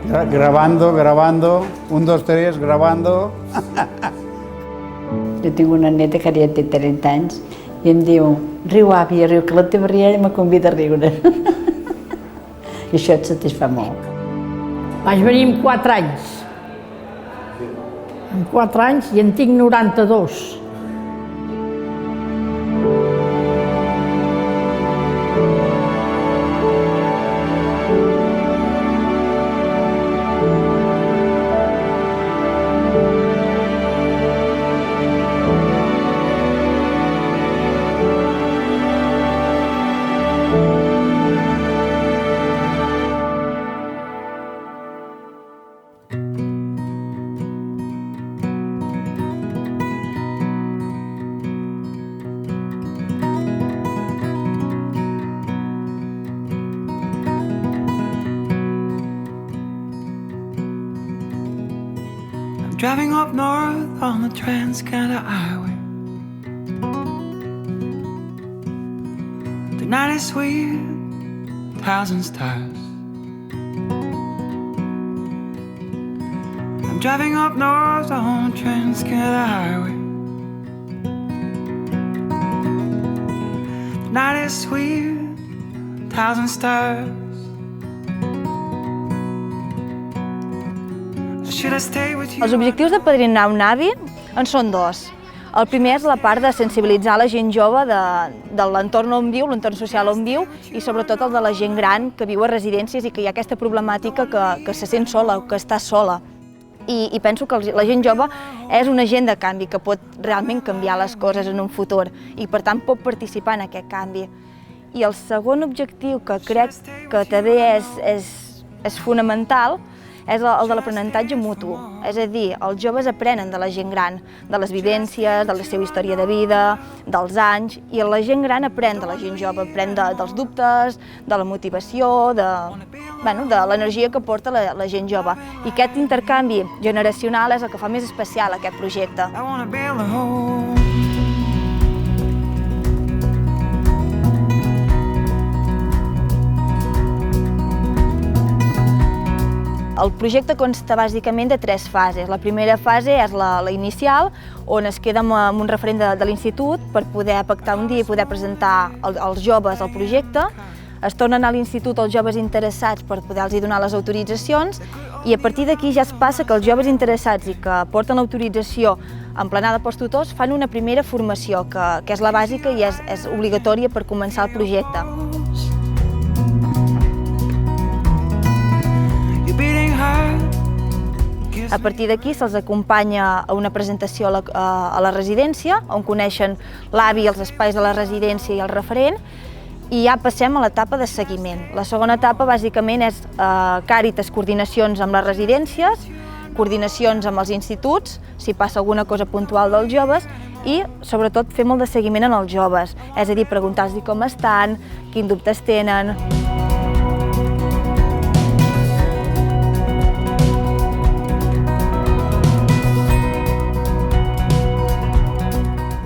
Grabando, grabando, 1, 2, 3, grabando. Jo tinc una neta que ja té 30 anys i em diu, riu àvia, riu, que la teva rialla me convida a riure. I això et satisfà molt. Vaig venir amb 4 anys. Amb 4 anys i en tinc 92. Driving up north on the Trans-Canada Highway. The night is sweet, 1,000 stars. I'm driving up north on the Trans-Canada Highway. The night is sweet, 1,000 stars. Els objectius de padrinar un avi en són 2. El primer és la part de sensibilitzar la gent jove de l'entorn on viu, l'entorn social on viu, i sobretot el de la gent gran que viu a residències i que hi ha aquesta problemàtica que se sent sola, que està sola. I penso que la gent jove és una gent de canvi, que pot realment canviar les coses en un futur i per tant pot participar en aquest canvi. I el segon objectiu que crec que també és fonamental és el de l'aprenentatge mutu, és a dir, els joves aprenen de la gent gran, de les vivències, de la seva història de vida, dels anys, i la gent gran aprèn de la gent jove, aprèn dels dubtes, de la motivació, de l'energia que porta la gent jove. I aquest intercanvi generacional és el que fa més especial aquest projecte. El projecte consta bàsicament de 3 fases. La primera fase és la inicial, on es queda amb un referent de l'institut per poder pactar un dia i poder presentar als joves el projecte. Es tornen a l'institut els joves interessats per poder-los donar les autoritzacions i a partir d'aquí ja es passa que els joves interessats i que porten l'autorització emplenada pels tutors fan una primera formació, que és la bàsica i és obligatòria per començar el projecte. A partir d'aquí se'ls acompanya a una presentació a la residència, on coneixen l'avi, els espais de la residència i el referent, i ja passem a l'etapa de seguiment. La segona etapa bàsicament és Càritas, coordinacions amb les residències, coordinacions amb els instituts, si passa alguna cosa puntual dels joves, i sobretot fer molt de seguiment en els joves, és a dir, preguntar-los com estan, quins dubtes tenen.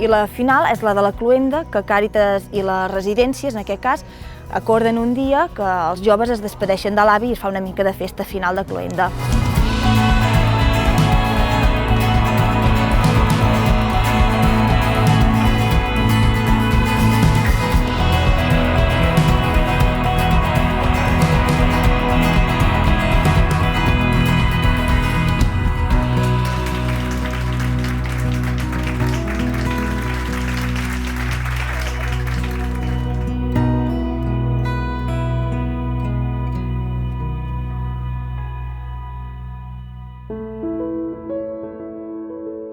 I la final és la de la cloenda, que Càritas i les residències, en aquest cas, acorden un dia que els joves es despedeixen de l'avi i es fa una mica de festa final de cloenda.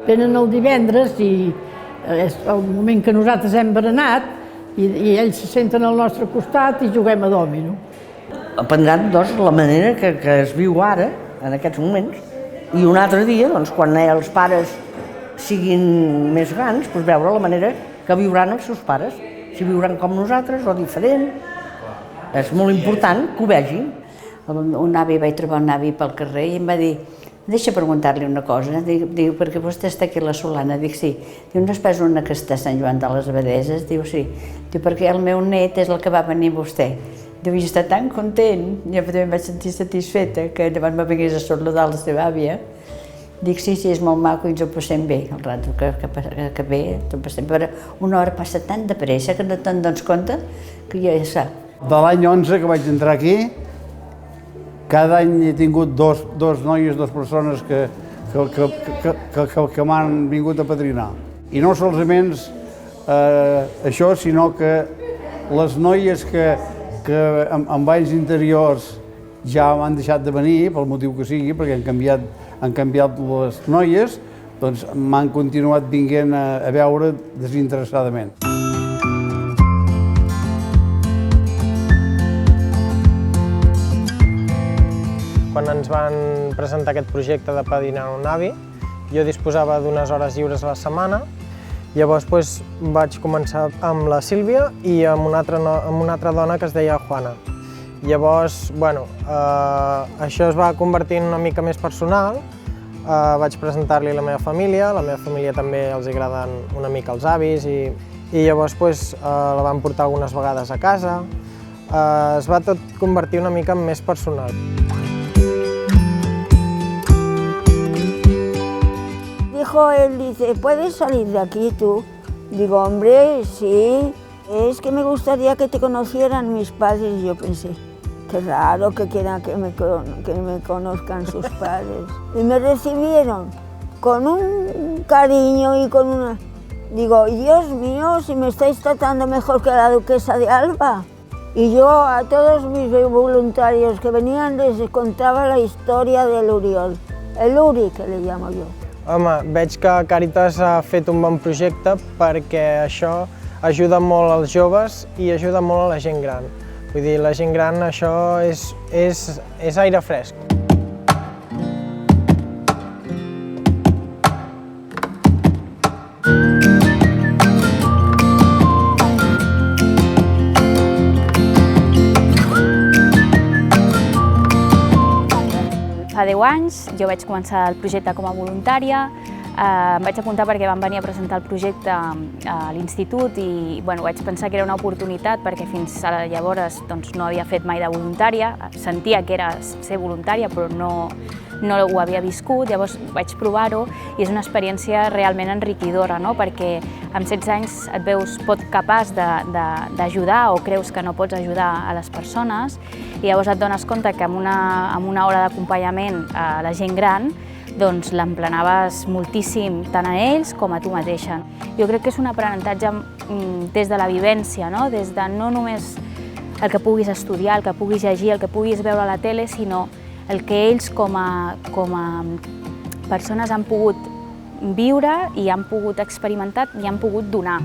Venen el divendres i és el moment que nosaltres hem berenat i ells se senten al nostre costat i juguem a dòmino. Aprendran la manera que es viu ara, en aquests moments, i un altre dia, quan els pares siguin més grans, veure la manera que viuran els seus pares, si viuran com nosaltres o diferent. És molt important que ho vegin. Un avi, vaig trobar un avi pel carrer i em va dir: deixa preguntar-li una cosa, diu, perquè vostè està aquí a la Solana. Dic, sí. Diu, no és pas una que està a Sant Joan de les Abadeses? Diu, sí. Diu, perquè el meu net és el que va venir vostè. devia estar tan content, jo també em vaig sentir satisfeta, que llavors me vingués a saludar la seva àvia. Dic, sí, és molt maco i ens ho passem bé, el rato que ve, ens ho passem bé, però una hora passa tan de pressa que no te'n dones compte que ja sap. De l'any 11 que vaig entrar aquí, cada any he tingut dos noies, dues persones que m'han vingut a padrinar. I no solament això, sinó que les noies que en anys interiors ja m'han deixat de venir, pel motiu que sigui, perquè han canviat les noies, doncs m'han continuat vinguent a veure desinteressadament. Quan ens van presentar aquest projecte de padrinar un avi, jo disposava d'unes hores lliures a la setmana. Llavors vaig començar amb la Sílvia i amb una altra dona que es deia Juana. Llavors, això es va convertir en una mica més personal. Vaig presentar-li la meva família també els agraden una mica els avis i llavors la vam portar algunes vegades a casa. Es va tot convertir una mica en més personal. Dijo él, dice, ¿puedes salir de aquí tú? Digo, hombre, sí, es que me gustaría que te conocieran mis padres. Y yo pensé, qué raro que quieran que me conozcan sus padres. Y me recibieron con un cariño y con una... Digo, Dios mío, si me estáis tratando mejor que a la duquesa de Alba. Y yo a todos mis voluntarios que venían les contaba la historia del Uriol, el Uri que le llamo yo. Home, veig que Càritas ha fet un bon projecte perquè això ajuda molt als joves i ajuda molt a la gent gran. Vull dir, la gent gran això és aire fresc. Fa 10 anys jo vaig començar el projecte com a voluntària, em vaig apuntar perquè van venir a presentar el projecte a l'institut i vaig pensar que era una oportunitat perquè fins llavors no havia fet mai de voluntària, sentia que era ser voluntària però no ho havia viscut, llavors vaig provar-ho i és una experiència realment enriquidora, perquè amb 16 anys et veus poc capaç d'ajudar o creus que no pots ajudar a les persones i llavors et dones compte que amb una hora d'acompanyament a la gent gran doncs l'emplenaves moltíssim tant a ells com a tu mateixa. Jo crec que és un aprenentatge des de la vivència, des de no només el que puguis estudiar, el que puguis llegir, el que puguis veure a la tele, sinó el que ells com a persones han pogut viure i han pogut experimentar i han pogut donar.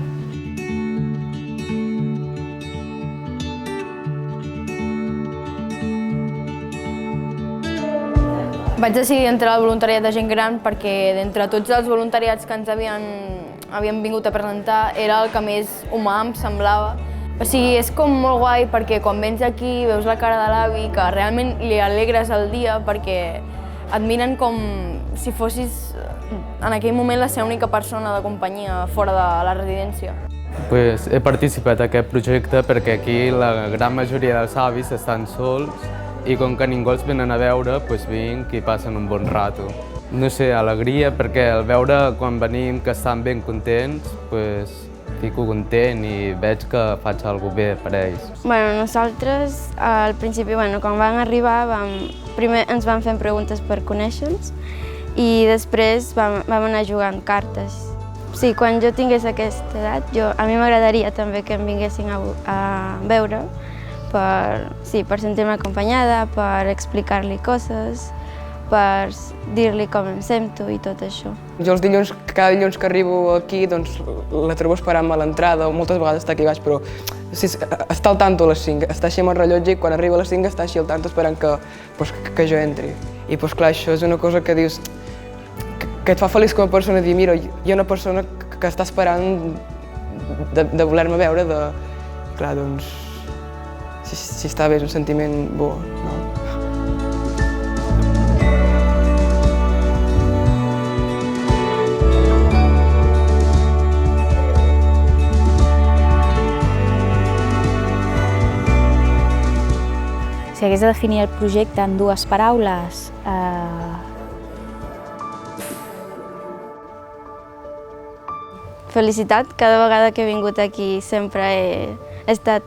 Vaig decidir entrar al voluntariat de gent gran perquè d'entre tots els voluntariats que ens havien vingut a presentar era el que més humà em semblava. O sigui, és com molt guai perquè quan vens aquí veus la cara de l'avi que realment li alegres el dia perquè et miren com si fossis en aquell moment la seva única persona de companyia fora de la residència. He participat en aquest projecte perquè aquí la gran majoria dels avis estan sols i com que ningú els venen a veure, vinc i passen un bon rato. No sé, alegria perquè al veure quan venim que estan ben contents, fico content i veig que faig alguna cosa bé per ells. Nosaltres al principi, quan vam arribar, primer ens van fent preguntes per conèixer-nos i després vam anar jugant cartes. Sí, quan jo tingués aquesta edat, a mi m'agradaria també que em vinguessin a veure per sentir-me acompanyada, per explicar-li coses, per dir-li com em sento i tot això. Jo cada dilluns que arribo aquí la trobo esperant-me a l'entrada, o moltes vegades està aquí baix, però està al tanto a les 5, està així amb el rellotge i quan arriba a les 5 està així al tanto esperant que jo entri. I clar, això és una cosa que dius que et fa feliç com a persona, dir, mira, hi ha una persona que està esperant de voler-me veure, clar, doncs, si està bé, és un sentiment bo. Si hagués de definir el projecte en dues paraules, felicitat. Cada vegada que he vingut aquí sempre he estat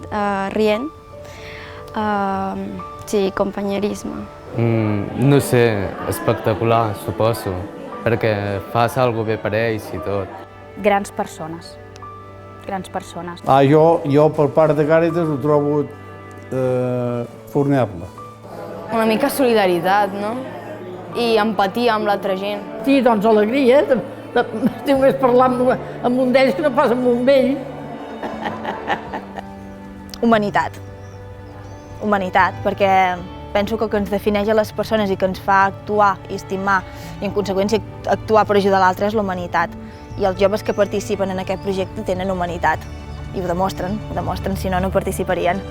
rient. Sí, companyerisme. No sé, espectacular, suposo, perquè fas alguna bé per ells i tot. Grans persones. Grans persones. Jo per part de Càritas ho trobo formidable. Una mica solidaritat, no? I empatia amb l'altra gent. Sí, doncs alegria. Estic més parlant amb un d'ells que no pas amb un vell. Humanitat. Humanitat, perquè penso que el que ens defineix a les persones i que ens fa actuar i estimar i en conseqüència actuar per ajudar l'altre és la humanitat. I els joves que participen en aquest projecte tenen humanitat i ho demostren, si no, no participarien.